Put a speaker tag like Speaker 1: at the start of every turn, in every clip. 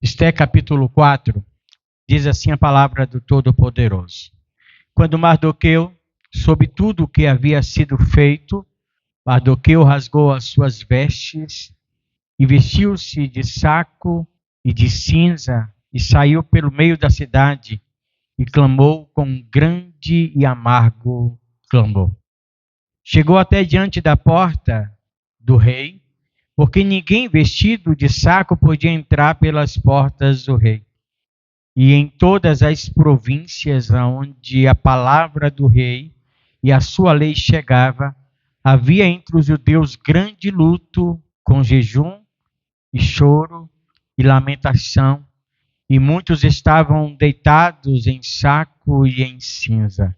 Speaker 1: Esté capítulo 4, diz assim a palavra do Todo-Poderoso. Quando Mardoqueu soube tudo o que havia sido feito, Mardoqueu rasgou as suas vestes e vestiu-se de saco e de cinza e saiu pelo meio da cidade e clamou com um grande e amargo clamor. Chegou até diante da porta do rei, porque ninguém vestido de saco podia entrar pelas portas do rei. E em todas as províncias onde a palavra do rei e a sua lei chegava, havia entre os judeus grande luto, com jejum e choro e lamentação, e muitos estavam deitados em saco e em cinza.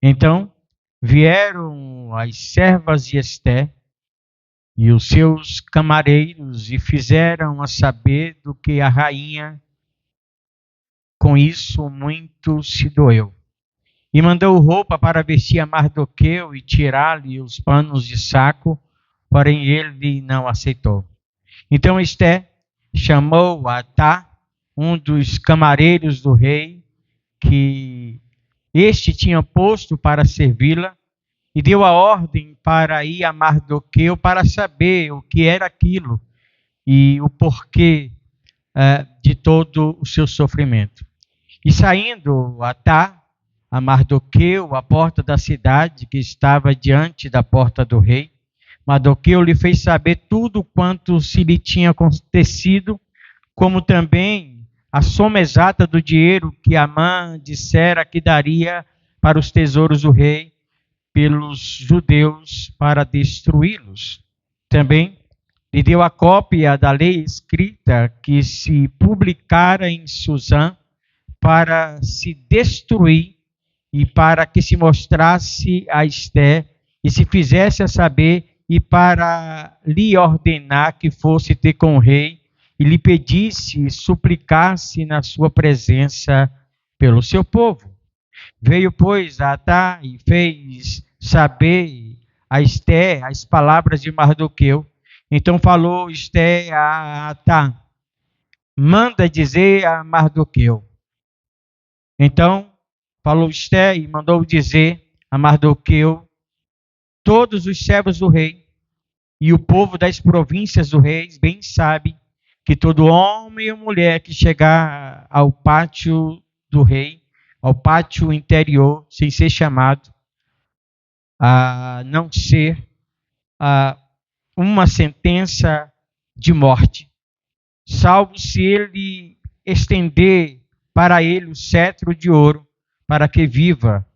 Speaker 1: Então vieram as servas de Esté e os seus camareiros e fizeram a saber do que a rainha. Com isso muito se doeu. E mandou roupa para vestir a Mardoqueu e tirar-lhe os panos de saco, porém ele não aceitou. Então Esté chamou Atá, um dos camareiros do rei, que este tinha posto para servi-la, e deu a ordem para ir a Mardoqueu para saber o que era aquilo e o porquê de todo o seu sofrimento. E saindo Atá a Mardoqueu, à porta da cidade, que estava diante da porta do rei, Mardoqueu lhe fez saber tudo quanto se lhe tinha acontecido, como também a soma exata do dinheiro que Amã dissera que daria para os tesouros do rei, pelos judeus para destruí-los. Também lhe deu a cópia da lei escrita que se publicara em Susã para se destruir e para que se mostrasse a Esté e se fizesse a saber e para lhe ordenar que fosse ter com o rei e lhe pedisse e suplicasse na sua presença pelo seu povo. Veio, pois, a Atá e fez saber a Esté as palavras de Mardoqueu. Então falou Esté a Atá: manda dizer a Mardoqueu. Então falou Esté e mandou dizer a Mardoqueu: todos os servos do rei e o povo das províncias do rei bem sabe que todo homem e mulher que chegar ao pátio do rei, ao pátio interior, sem ser chamado, a não ser uma sentença de morte, salvo se ele estender para ele o cetro de ouro, para que viva.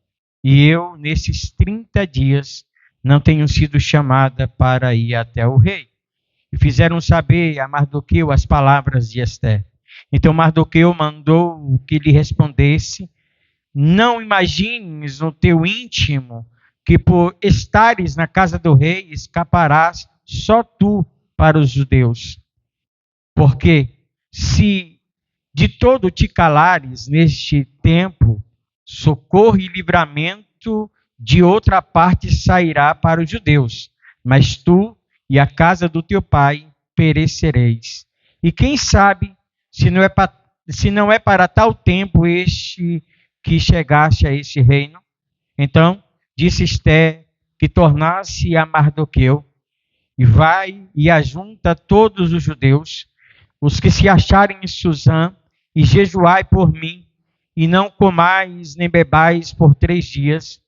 Speaker 1: E eu, nesses 30 dias, não tenho sido chamada para ir até o rei. E fizeram saber a Mardoqueu as palavras de Esté. Então Mardoqueu mandou que lhe respondesse: não imagines no teu íntimo que por estares na casa do rei escaparás só tu para os judeus. Porque se de todo te calares neste tempo, socorro e livramento de outra parte sairá para os judeus, mas tu e a casa do teu pai perecereis. E quem sabe se não é para tal tempo este que chegaste a este reino? Então disse Esté que tornasse a Mardoqueu, e vai e ajunta todos os judeus, os que se acharem em Susã, e jejuai por mim, e não comais nem bebais por 3 dias,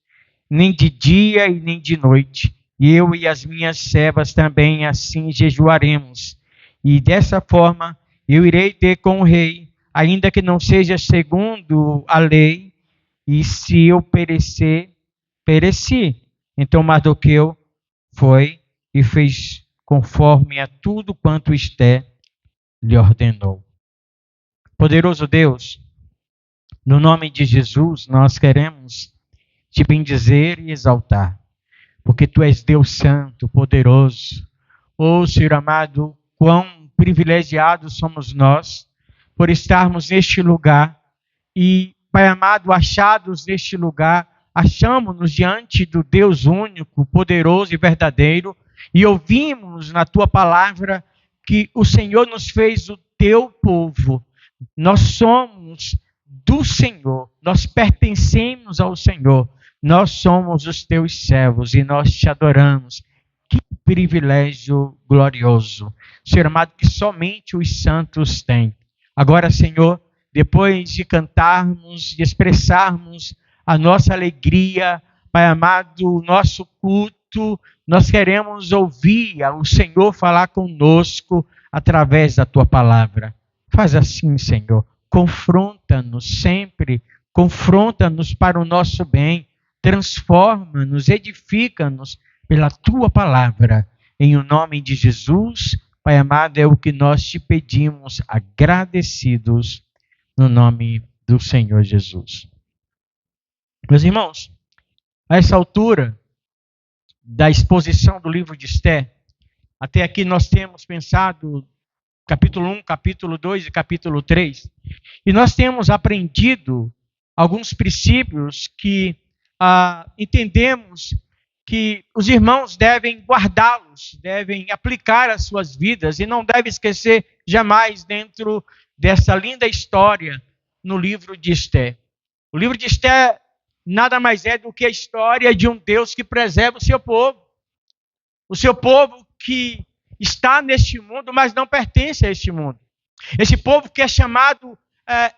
Speaker 1: nem de dia e nem de noite. E eu e as minhas servas também assim jejuaremos. E dessa forma eu irei ter com o rei, ainda que não seja segundo a lei, e se eu perecer, pereci. Então Mardoqueu foi e fez conforme a tudo quanto Esté lhe ordenou. Poderoso Deus, no nome de Jesus, nós queremos te bendizer e exaltar, porque tu és Deus santo, poderoso. Senhor amado, quão privilegiados somos nós por estarmos neste lugar e, Pai amado, achados neste lugar, achamos-nos diante do Deus único, poderoso e verdadeiro, e ouvimos na tua palavra que o Senhor nos fez teu povo. Nós somos do Senhor, nós pertencemos ao Senhor, nós somos os teus servos e nós te adoramos. Que privilégio glorioso, Senhor amado, que somente os santos têm. Agora, Senhor, depois de cantarmos, de expressarmos a nossa alegria, Pai amado, o nosso culto, nós queremos ouvir o Senhor falar conosco através da tua palavra. Faz assim, Senhor, confronta-nos sempre, confronta-nos para o nosso bem, transforma-nos, edifica-nos pela tua palavra. Em o nome de Jesus, Pai amado, é o que nós te pedimos, agradecidos no nome do Senhor Jesus. Meus irmãos, a essa altura da exposição do livro de Esther, até aqui nós temos pensado capítulo 1, capítulo 2 e capítulo 3, e nós temos aprendido alguns princípios que entendemos que os irmãos devem guardá-los, devem aplicar às suas vidas e não devem esquecer jamais dentro dessa linda história no livro de Esther. O livro de Esther nada mais é do que a história de um Deus que preserva o seu povo. O seu povo que está neste mundo, mas não pertence a este mundo. Esse povo que é chamado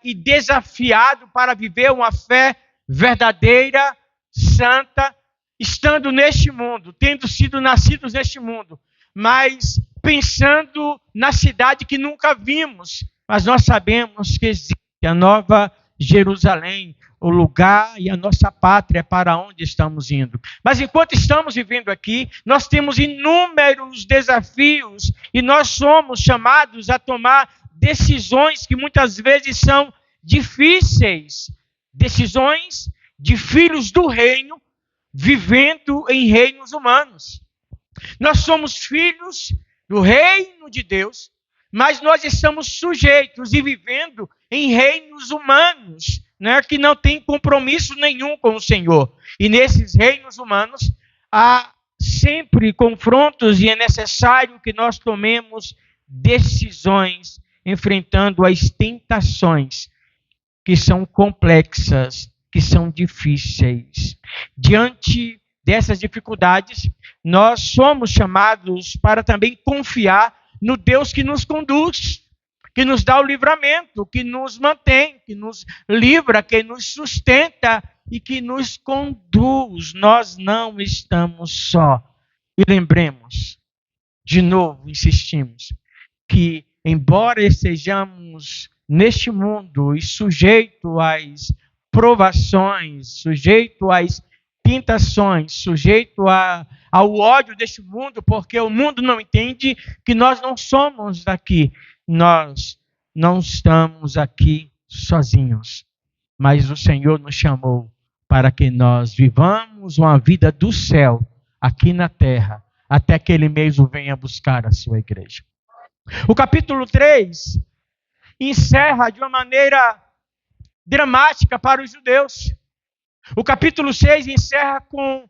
Speaker 1: e desafiado para viver uma fé verdadeira, santa, estando neste mundo, tendo sido nascidos neste mundo, mas pensando na cidade que nunca vimos. Mas nós sabemos que existe a nova Jerusalém, o lugar e a nossa pátria para onde estamos indo. Mas enquanto estamos vivendo aqui, nós temos inúmeros desafios e nós somos chamados a tomar decisões que muitas vezes são difíceis. Decisões de filhos do reino vivendo em reinos humanos. Nós somos filhos do reino de Deus, mas nós estamos sujeitos e vivendo em reinos humanos, né, que não tem compromisso nenhum com o Senhor. E nesses reinos humanos há sempre confrontos e é necessário que nós tomemos decisões enfrentando as tentações que são complexas, que são difíceis. Diante dessas dificuldades, nós somos chamados para também confiar no Deus que nos conduz, que nos dá o livramento, que nos mantém, que nos livra, que nos sustenta e que nos conduz. Nós não estamos só. E lembremos, de novo, insistimos, que embora estejamos neste mundo e sujeito às provações, sujeito às tentações, sujeito ao ódio deste mundo, porque o mundo não entende que nós não somos daqui. Nós não estamos aqui sozinhos, mas o Senhor nos chamou para que nós vivamos uma vida do céu aqui na terra, até que Ele mesmo venha buscar a sua igreja. O capítulo 3 encerra de uma maneira dramática para os judeus. O capítulo 6 encerra com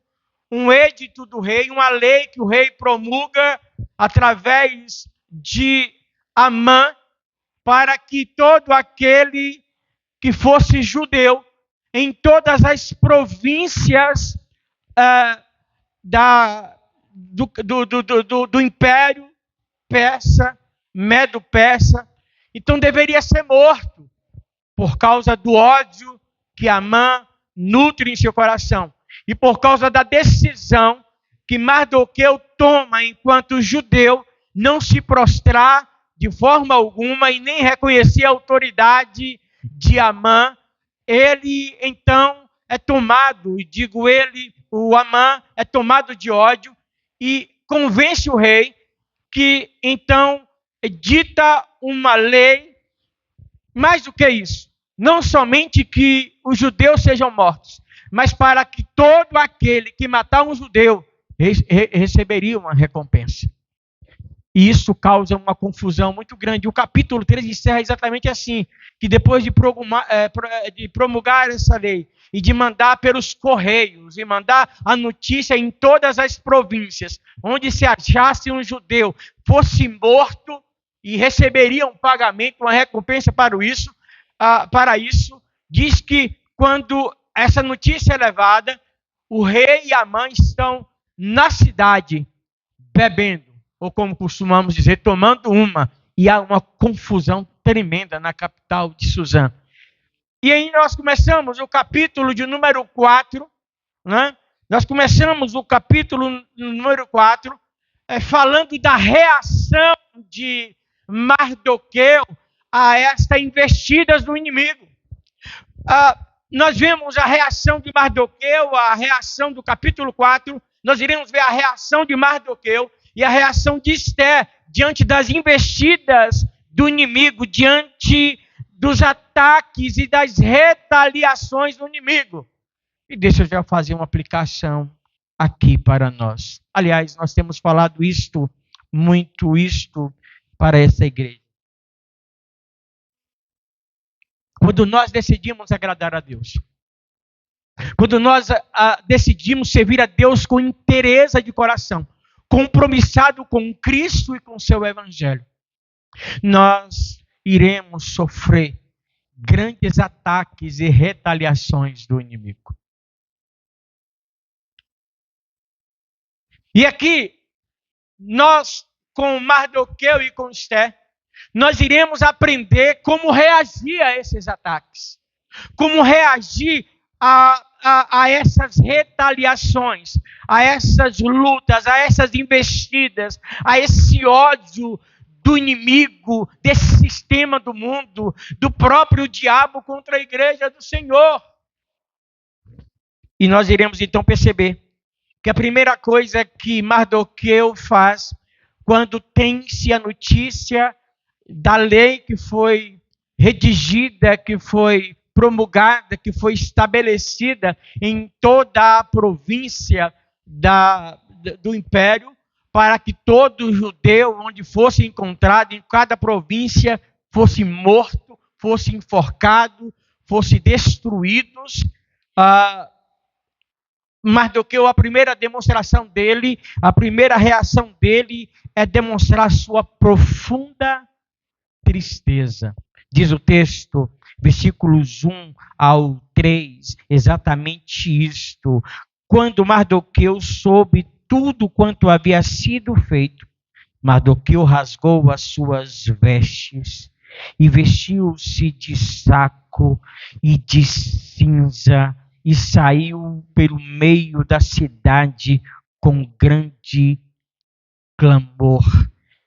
Speaker 1: um edito do rei, uma lei que o rei promulga através de Amã, para que todo aquele que fosse judeu em todas as províncias do Império Persa, Medo-Persa, então deveria ser morto por causa do ódio que Amã nutre em seu coração e por causa da decisão que Mardoqueu toma enquanto judeu, não se prostrar de forma alguma e nem reconhecer a autoridade de Amã. Ele então é tomado, o Amã é tomado de ódio e convence o rei que então edita uma lei, mais do que isso, não somente que os judeus sejam mortos, mas para que todo aquele que matar um judeu receberia uma recompensa. E isso causa uma confusão muito grande. O capítulo 3 encerra exatamente assim, que depois de promulgar essa lei e de mandar pelos correios e mandar a notícia em todas as províncias, onde se achasse um judeu fosse morto, e receberia um pagamento, uma recompensa para isso, diz que quando essa notícia é levada, o rei e a mãe estão na cidade bebendo, ou como costumamos dizer, tomando uma, e há uma confusão tremenda na capital de Suzã. E aí nós começamos o capítulo de número 4, né? Nós começamos o capítulo número 4 falando da reação de Mardoqueu a esta investidas do inimigo. Nós vemos a reação de Mardoqueu, a reação do capítulo 4, nós iremos ver a reação de Mardoqueu e a reação de Esther diante das investidas do inimigo, diante dos ataques e das retaliações do inimigo. E deixa eu já fazer uma aplicação aqui para nós. Aliás, nós temos falado muito isto para essa igreja. Quando nós decidimos agradar a Deus, quando nós decidimos servir a Deus com inteireza de coração, compromissado com Cristo e com seu Evangelho, nós iremos sofrer grandes ataques e retaliações do inimigo. E aqui, nós, com Mardoqueu e com Esther, nós iremos aprender como reagir a esses ataques, como reagir a essas retaliações, a essas lutas, a essas investidas, a esse ódio do inimigo, desse sistema do mundo, do próprio diabo contra a igreja do Senhor. E nós iremos então perceber que a primeira coisa que Mardoqueu faz quando tem-se a notícia da lei que foi redigida, que foi promulgada, que foi estabelecida em toda a província do império, para que todo judeu, onde fosse encontrado, em cada província, fosse morto, fosse enforcado, fosse destruídos. Mardoqueu, a primeira demonstração dele, a primeira reação dele é demonstrar sua profunda tristeza. Diz o texto, versículos 1 ao 3, exatamente isto. Quando Mardoqueu soube tudo quanto havia sido feito, Mardoqueu rasgou as suas vestes e vestiu-se de saco e de cinza e saiu pelo meio da cidade com grande clamor.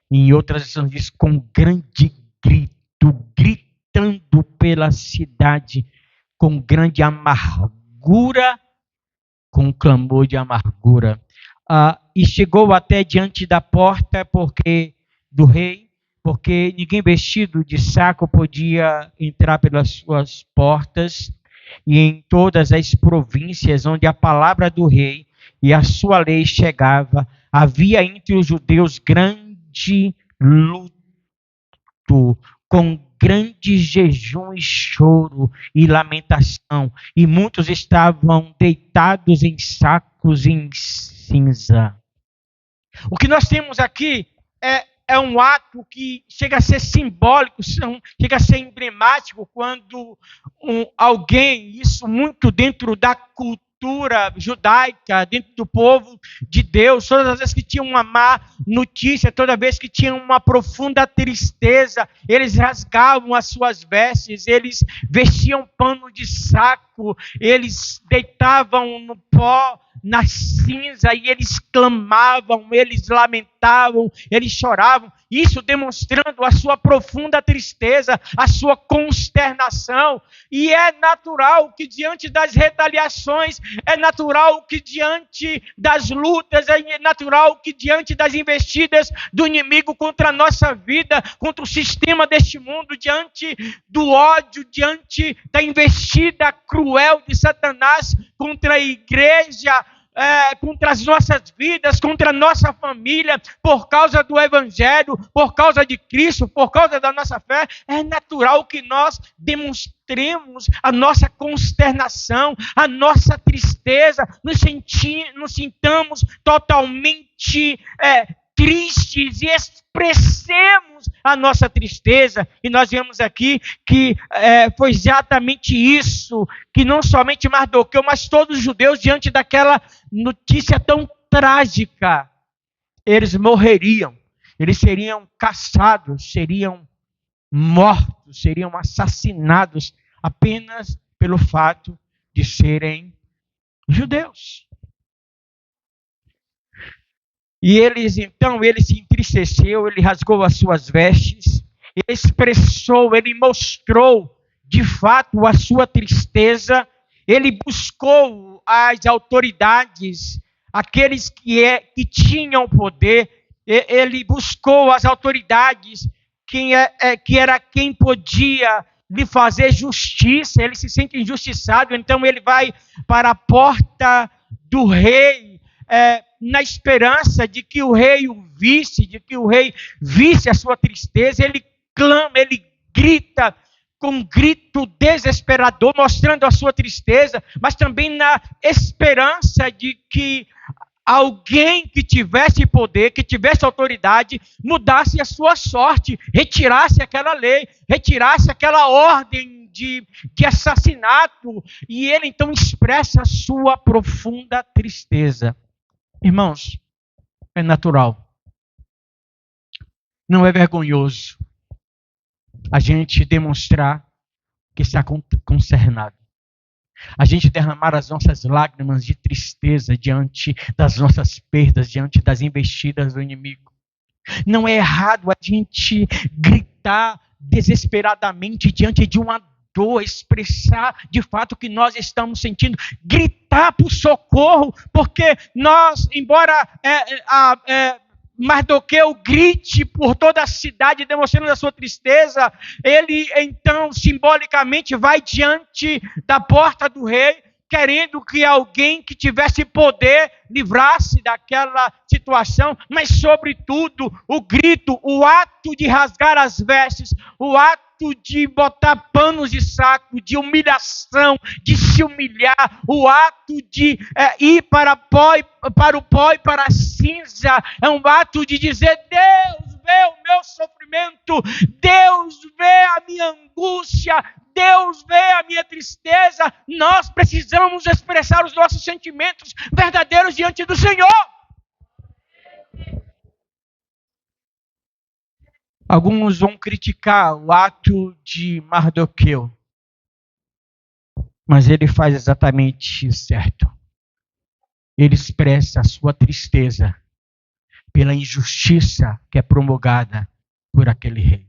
Speaker 1: Em outras versões diz com grande grito, gritando pela cidade com grande amargura, com clamor de amargura. E chegou até diante da porta do rei, porque ninguém vestido de saco podia entrar pelas suas portas, e em todas as províncias onde a palavra do rei e a sua lei chegava, havia entre os judeus grande luto, com grande jejum e choro e lamentação, e muitos estavam deitados em sacos em cinza. O que nós temos aqui é um ato que chega a ser simbólico, chega a ser emblemático, quando alguém, isso muito dentro da cultura judaica, dentro do povo de Deus, todas as vezes que tinha uma má notícia, toda vez que tinha uma profunda tristeza, eles rasgavam as suas vestes, eles vestiam pano de saco, eles deitavam no pó, na cinza, e eles clamavam, eles lamentavam, eles choravam, isso demonstrando a sua profunda tristeza, a sua consternação. E é natural que diante das retaliações, é natural que diante das lutas, é natural que diante das investidas do inimigo contra a nossa vida, contra o sistema deste mundo, diante do ódio, diante da investida cruel de Satanás contra a igreja, contra as nossas vidas, contra a nossa família, por causa do Evangelho, por causa de Cristo, por causa da nossa fé, é natural que nós demonstremos a nossa consternação, a nossa tristeza, nos sintamos totalmente tristes e expressemos a nossa tristeza. E nós vemos aqui que foi exatamente isso, que não somente Mardoqueu, mas todos os judeus, diante daquela notícia tão trágica, eles morreriam, eles seriam caçados, seriam mortos, seriam assassinados apenas pelo fato de serem judeus. E ele se entristeceu, ele rasgou as suas vestes, ele expressou, ele mostrou de fato a sua tristeza, ele buscou as autoridades, aqueles que tinham poder, ele buscou as autoridades, que era quem podia lhe fazer justiça. Ele se sente injustiçado, então ele vai para a porta do rei, na esperança de que o rei o visse, de que o rei visse a sua tristeza. Ele clama, ele grita com um grito desesperador, mostrando a sua tristeza, mas também na esperança de que alguém que tivesse poder, que tivesse autoridade, mudasse a sua sorte, retirasse aquela lei, retirasse aquela ordem de assassinato. E ele então expressa a sua profunda tristeza. Irmãos, é natural. Não é vergonhoso a gente demonstrar que está concernado. A gente derramar as nossas lágrimas de tristeza diante das nossas perdas, diante das investidas do inimigo. Não é errado a gente gritar desesperadamente diante de uma dor, expressar de fato o que nós estamos sentindo, gritar por socorro, porque nós, embora Mardoqueu grite por toda a cidade demonstrando a sua tristeza, ele então simbolicamente vai diante da porta do rei, querendo que alguém que tivesse poder livrasse daquela situação, mas sobretudo o grito, o ato de rasgar as vestes, o ato de botar panos de saco, de humilhação, de se humilhar, o ato de ir para o pó e para a cinza, é um ato de dizer: Deus vê o meu sofrimento, Deus vê a minha angústia, Deus vê a minha tristeza. Nós precisamos expressar os nossos sentimentos verdadeiros diante do Senhor. Alguns vão criticar o ato de Mardoqueu, mas ele faz exatamente certo. Ele expressa a sua tristeza pela injustiça que é promulgada por aquele rei.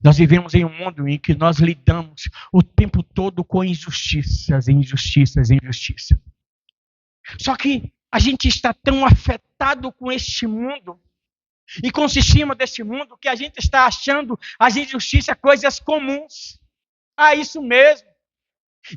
Speaker 1: Nós vivemos em um mundo em que nós lidamos o tempo todo com injustiças. Só que a gente está tão afetado com este mundo e com o sistema deste mundo que a gente está achando as injustiças coisas comuns. Ah, isso mesmo.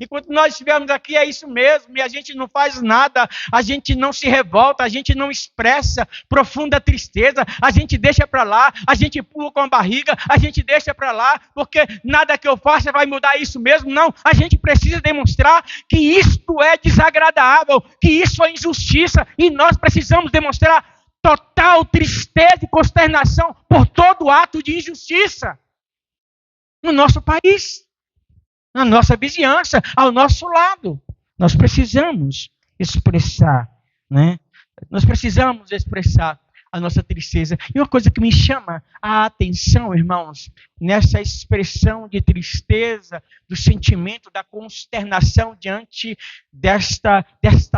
Speaker 1: Enquanto nós estivermos aqui, é isso mesmo, e a gente não faz nada, a gente não se revolta, a gente não expressa profunda tristeza, a gente deixa para lá, a gente pula com a barriga, a gente deixa para lá, porque nada que eu faça vai mudar isso mesmo. Não, a gente precisa demonstrar que isto é desagradável, que isso é injustiça, e nós precisamos demonstrar total tristeza e consternação por todo ato de injustiça no nosso país, na nossa vizinhança, ao nosso lado. Nós precisamos expressar, né? Nós precisamos expressar a nossa tristeza. E uma coisa que me chama a atenção, irmãos, nessa expressão de tristeza, do sentimento, da consternação diante desta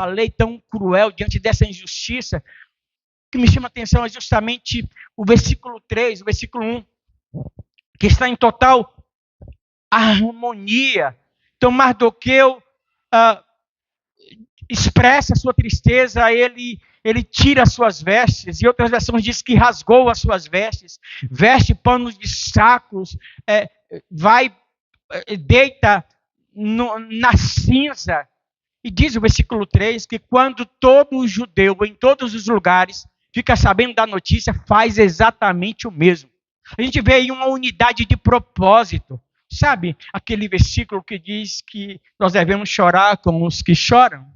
Speaker 1: lei tão cruel, diante dessa injustiça, o que me chama a atenção é justamente o versículo 3, o versículo 1, que está em total harmonia. Então Mardoqueu expressa a sua tristeza, ele tira as suas vestes, e outras versões diz que rasgou as suas vestes, veste panos de sacos, deita na cinza. E diz o versículo 3 que quando todo judeu em todos os lugares fica sabendo da notícia, faz exatamente o mesmo. A gente vê aí uma unidade de propósito. Sabe aquele versículo que diz que nós devemos chorar como os que choram?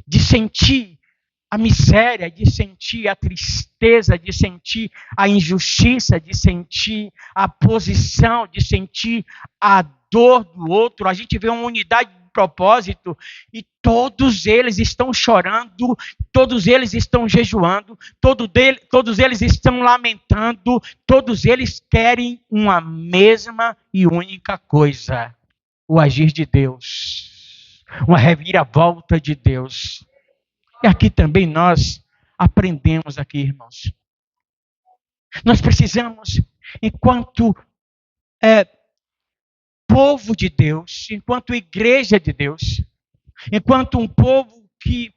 Speaker 1: De sentir a miséria, de sentir a tristeza, de sentir a injustiça, de sentir a posição, de sentir a dor do outro. A gente vê uma unidade de propósito e todos eles estão chorando, todos eles estão jejuando, todos eles estão lamentando, todos eles querem uma mesma e única coisa: o agir de Deus, uma reviravolta de Deus. E aqui também nós aprendemos aqui, irmãos. Nós precisamos, enquanto povo de Deus, enquanto igreja de Deus, enquanto um povo que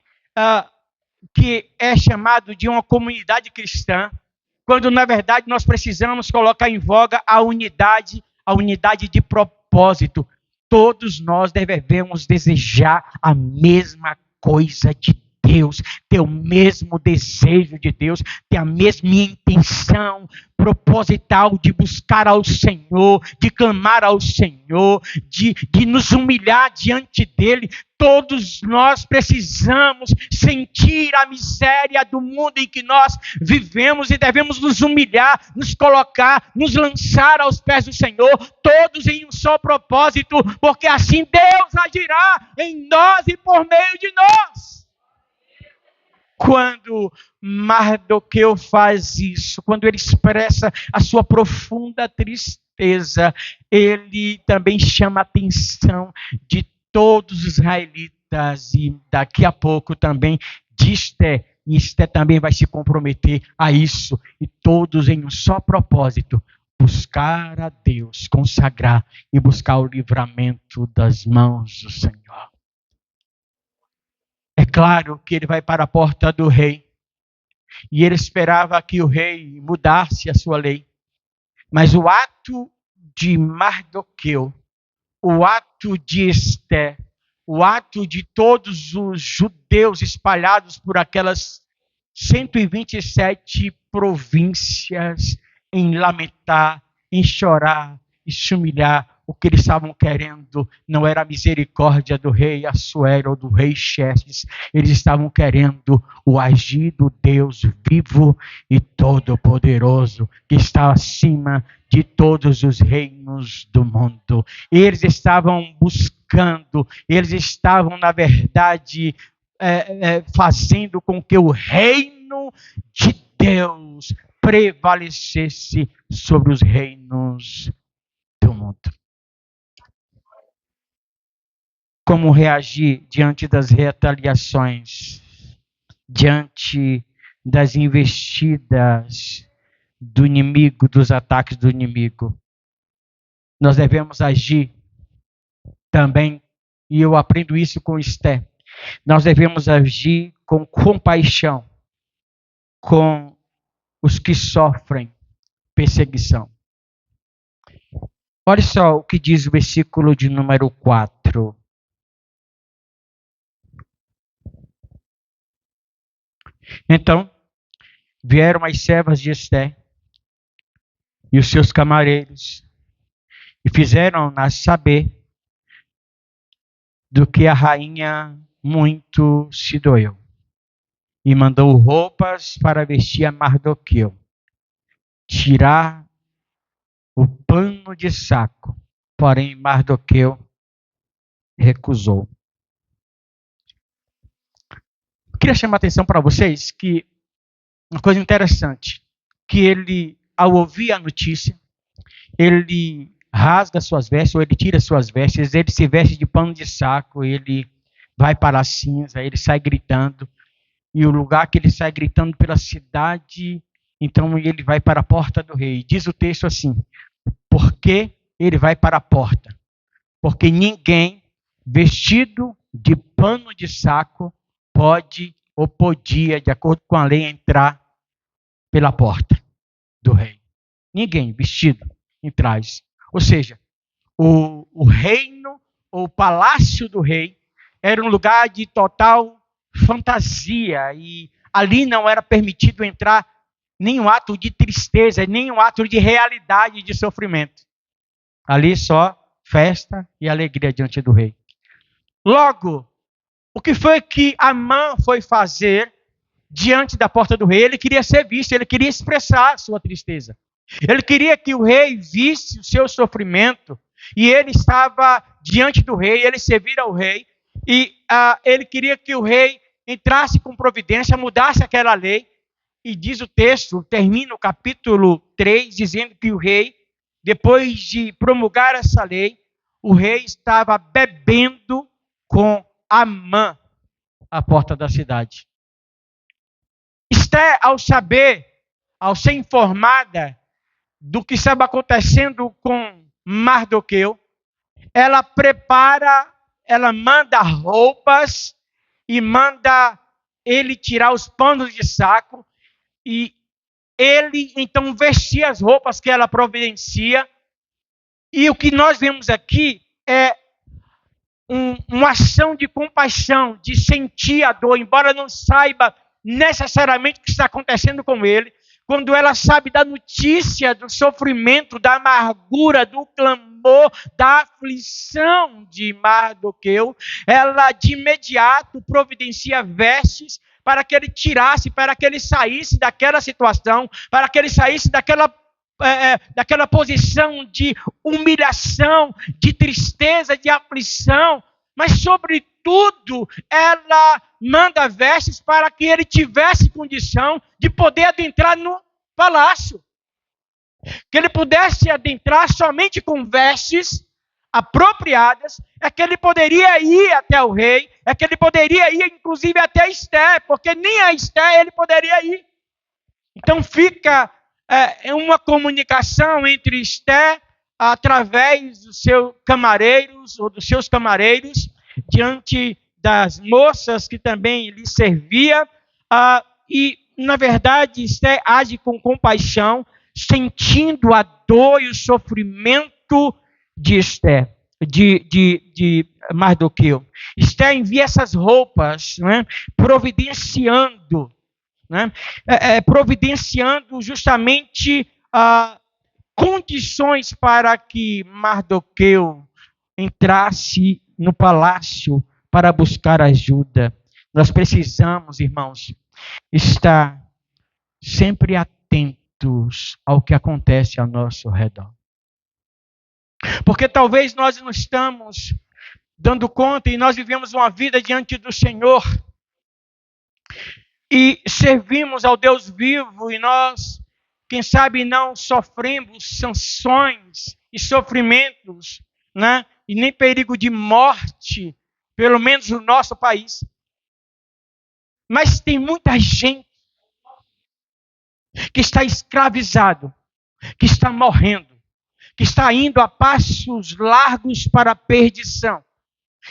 Speaker 1: é chamado de uma comunidade cristã, quando na verdade nós precisamos colocar em voga a unidade de propósito. Todos nós devemos desejar a mesma coisa de Deus, ter o mesmo desejo de Deus, ter a mesma intenção proposital de buscar ao Senhor, de clamar ao Senhor, de nos humilhar diante dEle. Todos nós precisamos sentir a miséria do mundo em que nós vivemos e devemos nos humilhar, nos colocar, nos lançar aos pés do Senhor, todos em um só propósito, porque assim Deus agirá em nós e por meio de nós. Quando Mardoqueu faz isso, quando ele expressa a sua profunda tristeza, ele também chama a atenção de todos os israelitas e daqui a pouco também de Esté. E Esté também vai se comprometer a isso. E todos em um só propósito: buscar a Deus, consagrar e buscar o livramento das mãos do Senhor. É claro que ele vai para a porta do rei. E ele esperava que o rei mudasse a sua lei. Mas o ato de Mardoqueu, o ato de Esté, o ato de todos os judeus espalhados por aquelas 127 províncias em lamentar, em chorar e se humilhar. O que eles estavam querendo não era a misericórdia do rei Assuero ou do rei Xerxes. Eles estavam querendo o agir do Deus vivo e todo-poderoso, que está acima de todos os reinos do mundo. Eles estavam buscando, eles estavam, na verdade, fazendo com que o reino de Deus prevalecesse sobre os reinos do mundo. Como reagir diante das retaliações, diante das investidas do inimigo, dos ataques do inimigo? Nós devemos agir também, e eu aprendo isso com Esté, nós devemos agir com compaixão com os que sofrem perseguição. Olha só o que diz o versículo de número 4. Então, vieram as servas de Esté e os seus camareiros e fizeram-na saber do que a rainha muito se doeu. E mandou roupas para vestir a Mardoqueu, tirar o pano de saco. Porém, Mardoqueu recusou. Eu queria chamar a atenção para vocês que uma coisa interessante, que ele, ao ouvir a notícia, ele rasga suas vestes, ou ele tira suas vestes, ele se veste de pano de saco, ele vai para a cinza, ele sai gritando, e o lugar que ele sai gritando pela cidade, então ele vai para a porta do rei. Diz o texto assim: por que ele vai para a porta? Porque ninguém vestido de pano de saco pode ou podia, de acordo com a lei, entrar pela porta do rei. Ninguém vestido em trajes. Ou seja, o reino ou o palácio do rei era um lugar de total fantasia e ali não era permitido entrar nenhum ato de tristeza, nenhum ato de realidade de sofrimento. Ali só festa e alegria diante do rei. Logo, o que foi que Amã foi fazer diante da porta do rei, ele queria ser visto, ele queria expressar a sua tristeza. Ele queria que o rei visse o seu sofrimento, e ele estava diante do rei, ele servia ao rei, e ele queria que o rei entrasse com providência, mudasse aquela lei, e diz o texto, termina o capítulo 3, dizendo que o rei, depois de promulgar essa lei, o rei estava bebendo com Amã à porta da cidade. Esté, ao saber, ao ser informada do que estava acontecendo com Mardoqueu, ela prepara, ela manda roupas e manda ele tirar os panos de saco, e ele então vestia as roupas que ela providencia. E o que nós vemos aqui é uma ação de compaixão, de sentir a dor, embora não saiba necessariamente o que está acontecendo com ele. Quando ela sabe da notícia, do sofrimento, da amargura, do clamor, da aflição de Mardoqueu, ela de imediato providencia vestes para que ele tirasse, para que ele saísse daquela situação, para que ele saísse daquela posição de humilhação, de tristeza, de aflição, mas sobretudo ela manda vestes para que ele tivesse condição de poder adentrar no palácio, que ele pudesse adentrar somente com vestes apropriadas, é que ele poderia ir até o rei, é que ele poderia ir inclusive até Esté, porque nem a Esté ele poderia ir. Então fica uma comunicação entre Esté através dos seus camareiros, ou dos seus camareiros, diante das moças que também lhe servia, e na verdade Esté age com compaixão, sentindo a dor e o sofrimento de Esté, de Mardoqueu. Esté envia essas roupas, né, providenciando justamente condições para que Mardoqueu entrasse no palácio para buscar ajuda. Nós precisamos, irmãos, estar sempre atentos ao que acontece ao nosso redor. Porque talvez nós não estamos dando conta e nós vivemos uma vida diante do Senhor e servimos ao Deus vivo, e nós, quem sabe, não sofremos sanções e sofrimentos, né? E nem perigo de morte, pelo menos no nosso país. Mas tem muita gente que está escravizado, que está morrendo, que está indo a passos largos para a perdição.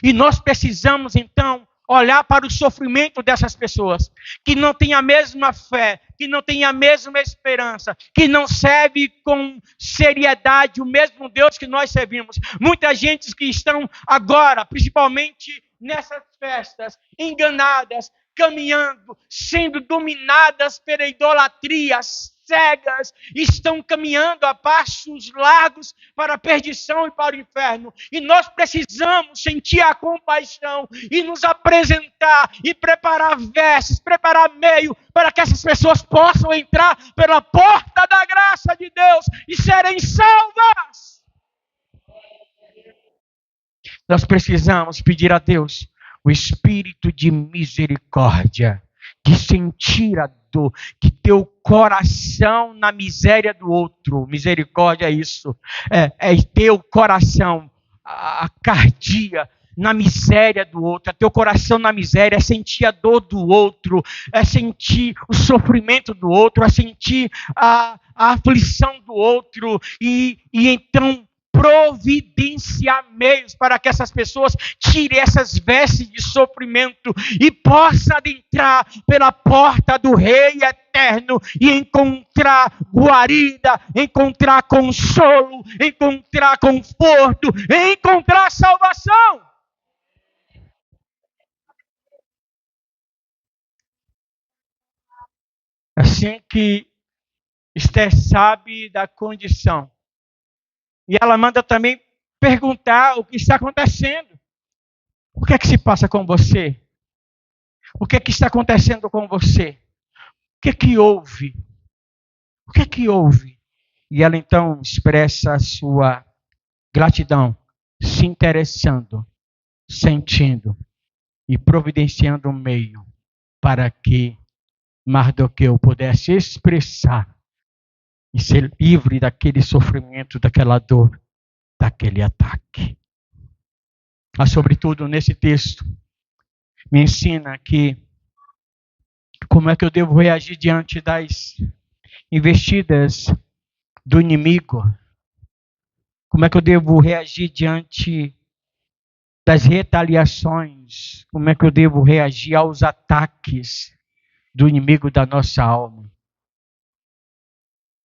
Speaker 1: E nós precisamos, então, olhar para o sofrimento dessas pessoas, que não têm a mesma fé, que não têm a mesma esperança, que não serve com seriedade o mesmo Deus que nós servimos. Muita gente que estão agora, principalmente nessas festas, enganadas, caminhando, sendo dominadas pela idolatria, cegas, estão caminhando a passos largos para a perdição e para o inferno. E nós precisamos sentir a compaixão e nos apresentar e preparar vestes, preparar meio para que essas pessoas possam entrar pela porta da graça de Deus e serem salvas. Nós precisamos pedir a Deus o espírito de misericórdia, de sentir a dor, que ter o coração na miséria do outro. Misericórdia é isso, é ter o coração, a cardia na miséria do outro, é ter o coração na miséria, é sentir a dor do outro, é sentir o sofrimento do outro, é sentir a aflição do outro, e então providenciar meios para que essas pessoas tirem essas vestes de sofrimento e possam adentrar pela porta do Rei Eterno e encontrar guarida, encontrar consolo, encontrar conforto, encontrar salvação. Assim que Esther sabe da condição, e ela manda também perguntar o que está acontecendo. O que é que se passa com você? O que é que está acontecendo com você? que é que houve? O que é que houve? E ela então expressa a sua gratidão, se interessando, sentindo e providenciando um meio para que Mardoqueu pudesse expressar e ser livre daquele sofrimento, daquela dor, daquele ataque. Mas, sobretudo, nesse texto, me ensina que como é que eu devo reagir diante das investidas do inimigo. Como é que eu devo reagir diante das retaliações? Como é que eu devo reagir aos ataques do inimigo da nossa alma?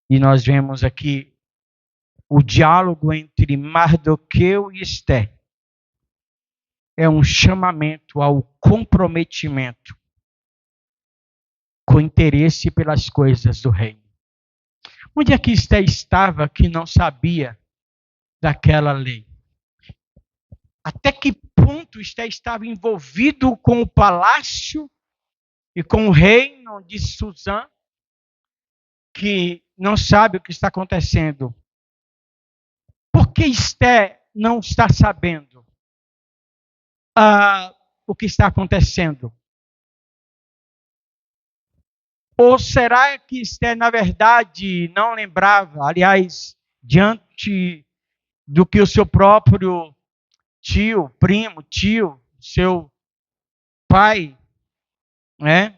Speaker 1: E nós vemos aqui o diálogo entre Mardoqueu e Esté. É um chamamento ao comprometimento com interesse pelas coisas do reino. Onde é que Esté estava que não sabia daquela lei? Até que ponto Esté estava envolvido com o palácio e com o reino de Susã, que não sabe o que está acontecendo? Por que Esté não está sabendo o que está acontecendo? Ou será que Esté, na verdade, não lembrava, aliás, diante do que o seu próprio tio, seu pai,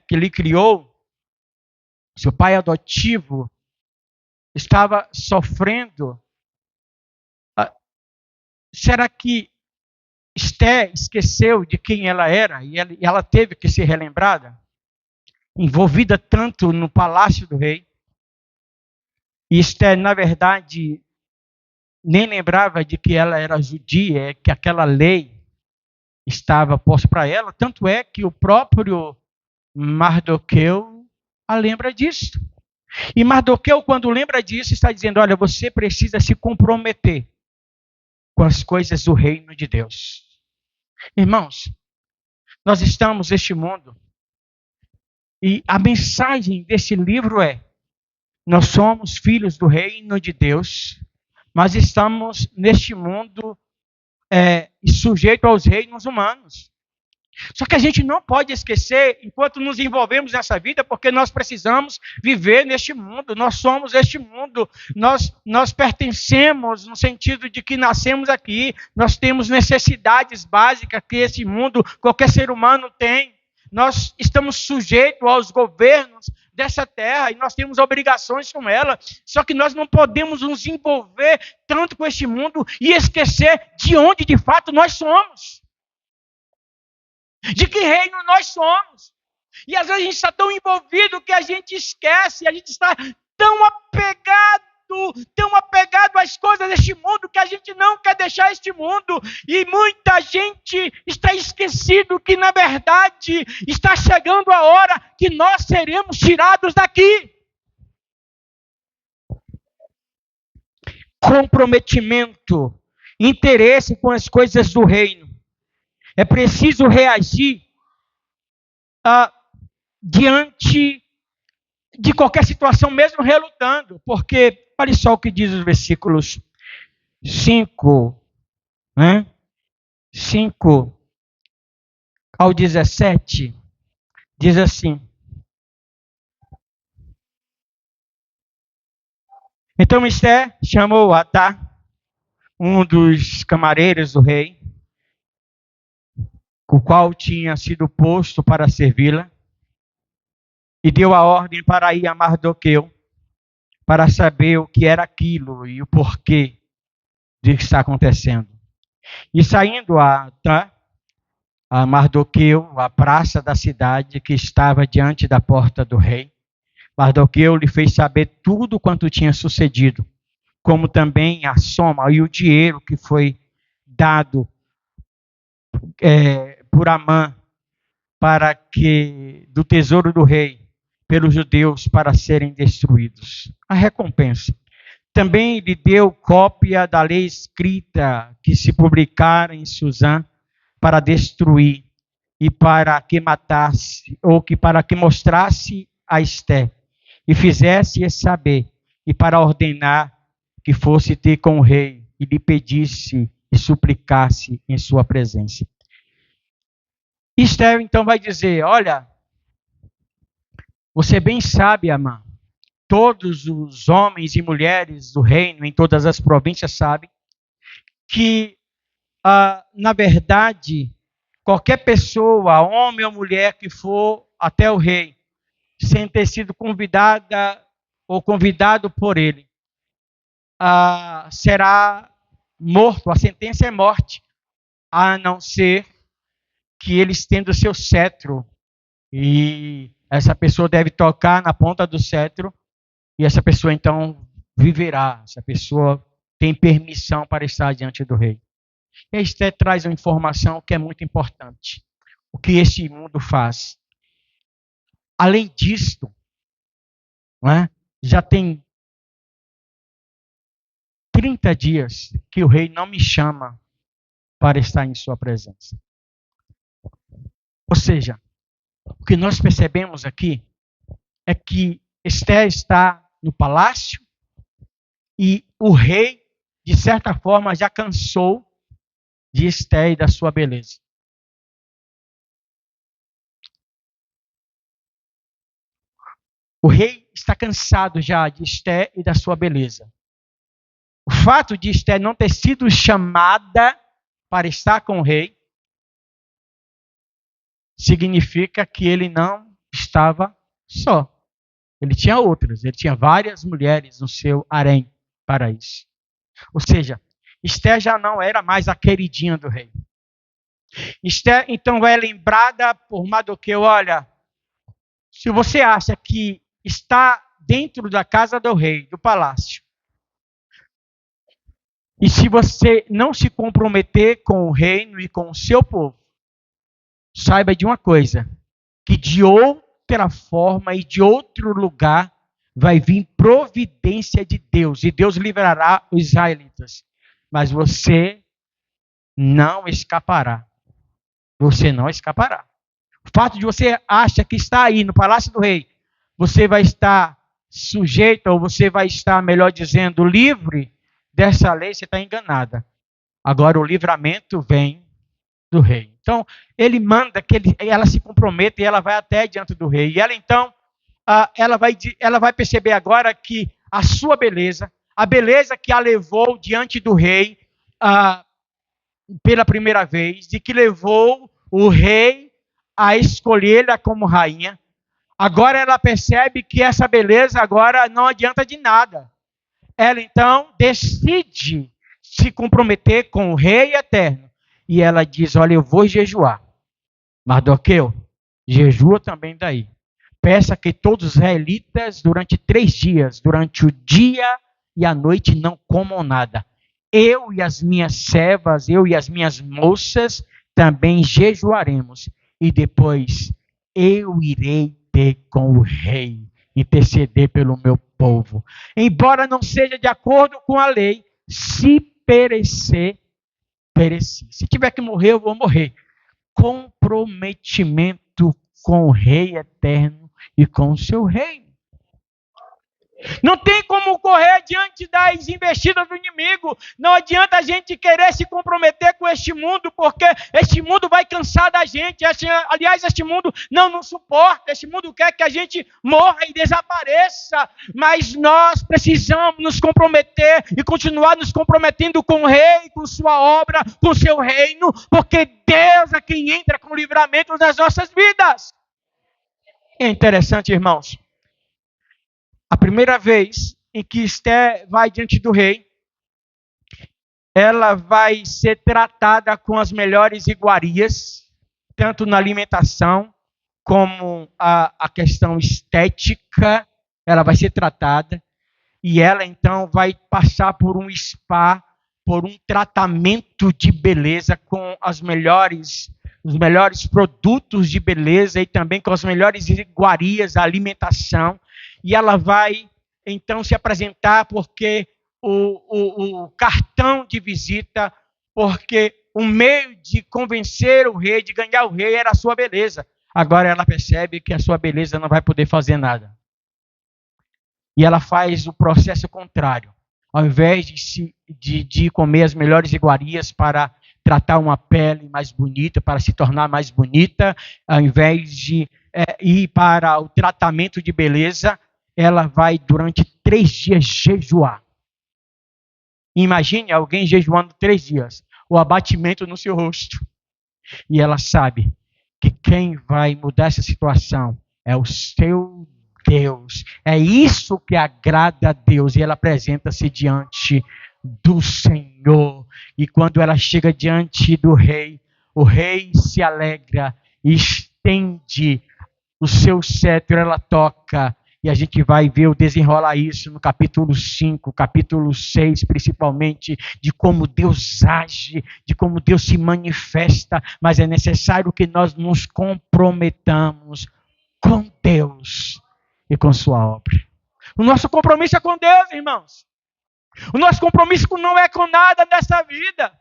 Speaker 1: que lhe criou, seu pai adotivo, estava sofrendo? Será que Esté esqueceu de quem ela era e ela teve que ser relembrada? Envolvida tanto no palácio do rei. E Esté, na verdade, nem lembrava de que ela era judia, que aquela lei estava posta para ela. Tanto é que o próprio Mardoqueu a lembra disso. E Mardoqueu, quando lembra disso, está dizendo: olha, você precisa se comprometer com as coisas do reino de Deus. Irmãos, nós estamos neste mundo e a mensagem desse livro é: nós somos filhos do reino de Deus, mas estamos neste mundo sujeito aos reinos humanos. Só que a gente não pode esquecer, enquanto nos envolvemos nessa vida, porque nós precisamos viver neste mundo, nós somos este mundo, nós pertencemos no sentido de que nascemos aqui, nós temos necessidades básicas que esse mundo, qualquer ser humano tem. Nós estamos sujeitos aos governos dessa terra e nós temos obrigações com ela, só que nós não podemos nos envolver tanto com este mundo e esquecer de onde de fato nós somos. De que reino nós somos. E às vezes a gente está tão envolvido que a gente esquece, a gente está tão apegado às coisas deste mundo que a gente não quer deixar este mundo. E muita gente está esquecido que, na verdade, está chegando a hora que nós seremos tirados daqui. Comprometimento, interesse com as coisas do reino. É preciso reagir diante de qualquer situação, mesmo relutando, porque, olha só o que diz os versículos 5 ao 17, diz assim: então Esté chamou Atá, um dos camareiros do rei, o qual tinha sido posto para servi-la, e deu a ordem para ir a Mardoqueu, para saber o que era aquilo e o porquê de que está acontecendo. E saindo a Mardoqueu, a praça da cidade que estava diante da porta do rei, Mardoqueu lhe fez saber tudo quanto tinha sucedido, como também a soma e o dinheiro que foi dado por Amã para que do tesouro do rei pelos judeus para serem destruídos. A recompensa. Também lhe deu cópia da lei escrita que se publicara em Susã para destruir e para que matasse, ou que para que mostrasse a Esté, e fizesse saber, e para ordenar que fosse ter com o rei, e lhe pedisse e suplicasse em sua presença. Esté então vai dizer: olha, você bem sabe, Amã, todos os homens e mulheres do reino, em todas as províncias, sabem que, na verdade, qualquer pessoa, homem ou mulher que for até o rei, sem ter sido convidada ou convidado por ele, será morto. A sentença é morte, a não ser que ele estenda o seu cetro, e essa pessoa deve tocar na ponta do cetro, e essa pessoa então viverá. Essa pessoa tem permissão para estar diante do rei. E a Esté traz uma informação que é muito importante. O que este mundo faz. Além disto, né, já tem 30 dias que o rei não me chama para estar em sua presença. Ou seja, o que nós percebemos aqui é que Esté está no palácio e o rei, de certa forma, já cansou de Esté e da sua beleza. O rei está cansado já de Esté e da sua beleza. O fato de Esté não ter sido chamada para estar com o rei significa que ele não estava só. Ele tinha outras, ele tinha várias mulheres no seu harém para isso. Ou seja, Esté já não era mais a queridinha do rei. Esté então é lembrada por Mardoqueu: olha, se você acha que está dentro da casa do rei, do palácio, e se você não se comprometer com o reino e com o seu povo, saiba de uma coisa, que de outra forma e de outro lugar vai vir providência de Deus, e Deus livrará os israelitas. Mas você não escapará. Você não escapará. O fato de você achar que está aí no palácio do rei, você vai estar sujeito, ou você vai estar, melhor dizendo, livre dessa lei, você está enganada. Agora o livramento vem do rei. Então, ele manda que ela se comprometa e ela vai até diante do rei. E ela então, ela vai perceber agora que a sua beleza, a beleza que a levou diante do rei pela primeira vez, e que levou o rei a escolhê-la como rainha, agora ela percebe que essa beleza agora não adianta de nada. Ela então decide se comprometer com o rei eterno. E ela diz: olha, eu vou jejuar. Mardoqueu, jejua também daí. Peça que todos os israelitas, durante 3 dias, durante o dia e a noite, não comam nada. Eu e as minhas servas, eu e as minhas moças, também jejuaremos. E depois eu irei ter com o rei, interceder pelo meu povo. Embora não seja de acordo com a lei, se perecer, pereci. Se tiver que morrer, eu vou morrer. Comprometimento com o rei eterno e com o seu reino. Não tem como correr diante das investidas do inimigo. Não adianta a gente querer se comprometer com este mundo, porque este mundo vai cansar da gente. Aliás, este mundo não nos suporta. Este mundo quer que a gente morra e desapareça. Mas nós precisamos nos comprometer e continuar nos comprometendo com o rei, com sua obra, com seu reino, porque Deus é quem entra com o livramento nas nossas vidas. É interessante, irmãos. A primeira vez em que Esté vai diante do rei, ela vai ser tratada com as melhores iguarias, tanto na alimentação como a questão estética, ela vai ser tratada. E ela então vai passar por um spa, por um tratamento de beleza com os melhores produtos de beleza e também com as melhores iguarias, a alimentação. E ela vai, então, se apresentar porque o cartão de visita, porque o meio de convencer o rei, de ganhar o rei, era a sua beleza. Agora ela percebe que a sua beleza não vai poder fazer nada. E ela faz o processo contrário. Ao invés de comer as melhores iguarias para tratar uma pele mais bonita, para se tornar mais bonita, ao invés de ir para o tratamento de beleza, ela vai durante 3 dias jejuar. Imagine alguém jejuando 3 dias, o abatimento no seu rosto. E ela sabe que quem vai mudar essa situação é o seu Deus. É isso que agrada a Deus. E ela apresenta-se diante do Senhor. E quando ela chega diante do rei, o rei se alegra e estende o seu cetro, ela toca. E a gente vai ver o desenrolar isso no capítulo 5, capítulo 6, principalmente, de como Deus age, de como Deus se manifesta, mas é necessário que nós nos comprometamos com Deus e com sua obra. O nosso compromisso é com Deus, irmãos. O nosso compromisso não é com nada dessa vida.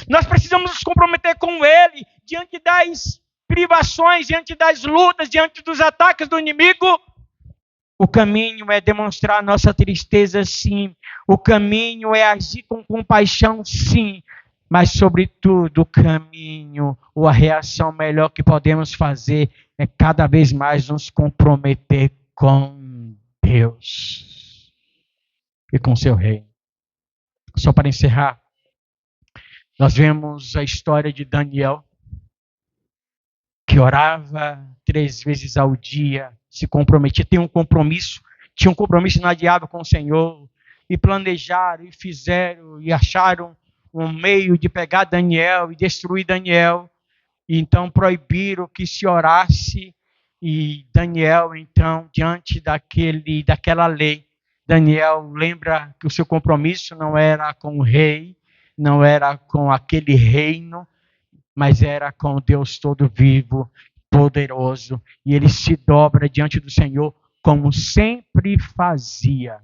Speaker 1: Nós precisamos nos comprometer com Ele, diante das privações, diante das lutas, diante dos ataques do inimigo. O caminho é demonstrar nossa tristeza, sim. O caminho é agir com compaixão, sim. Mas, sobretudo, o caminho, ou a reação melhor que podemos fazer é cada vez mais nos comprometer com Deus e com seu reino. Só para encerrar, nós vemos a história de Daniel, que orava 3 vezes ao dia, se comprometia, tinha um compromisso inadiável com o Senhor, e planejaram, e fizeram, e acharam um meio de pegar Daniel e destruir Daniel, e então proibiram que se orasse, e Daniel, então, diante daquela lei, Daniel lembra que o seu compromisso não era com o rei, não era com aquele reino, mas era com Deus todo vivo, poderoso, e ele se dobra diante do Senhor como sempre fazia.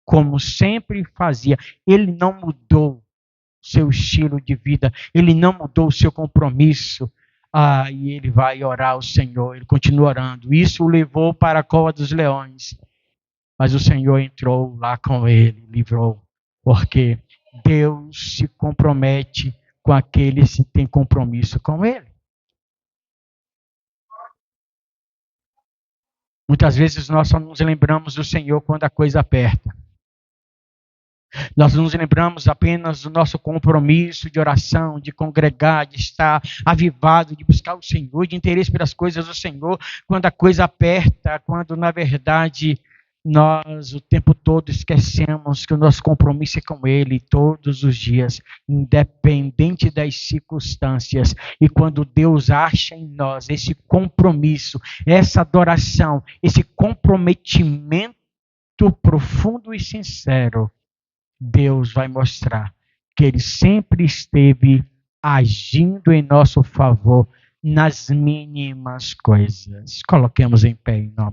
Speaker 1: Como sempre fazia. Ele não mudou seu estilo de vida, ele não mudou o seu compromisso. E ele vai orar ao Senhor, ele continua orando. Isso o levou para a cova dos leões. Mas o Senhor entrou lá com ele, livrou. Porque Deus se compromete com aqueles que têm compromisso com Ele. Muitas vezes nós só nos lembramos do Senhor quando a coisa aperta. Nós nos lembramos apenas do nosso compromisso de oração, de congregar, de estar avivado, de buscar o Senhor, de interesse pelas coisas do Senhor, quando a coisa aperta, quando na verdade nós o tempo todo esquecemos que o nosso compromisso é com Ele todos os dias, independente das circunstâncias. E quando Deus acha em nós esse compromisso, essa adoração, esse comprometimento profundo e sincero, Deus vai mostrar que Ele sempre esteve agindo em nosso favor nas mínimas coisas. Coloquemos em pé em nome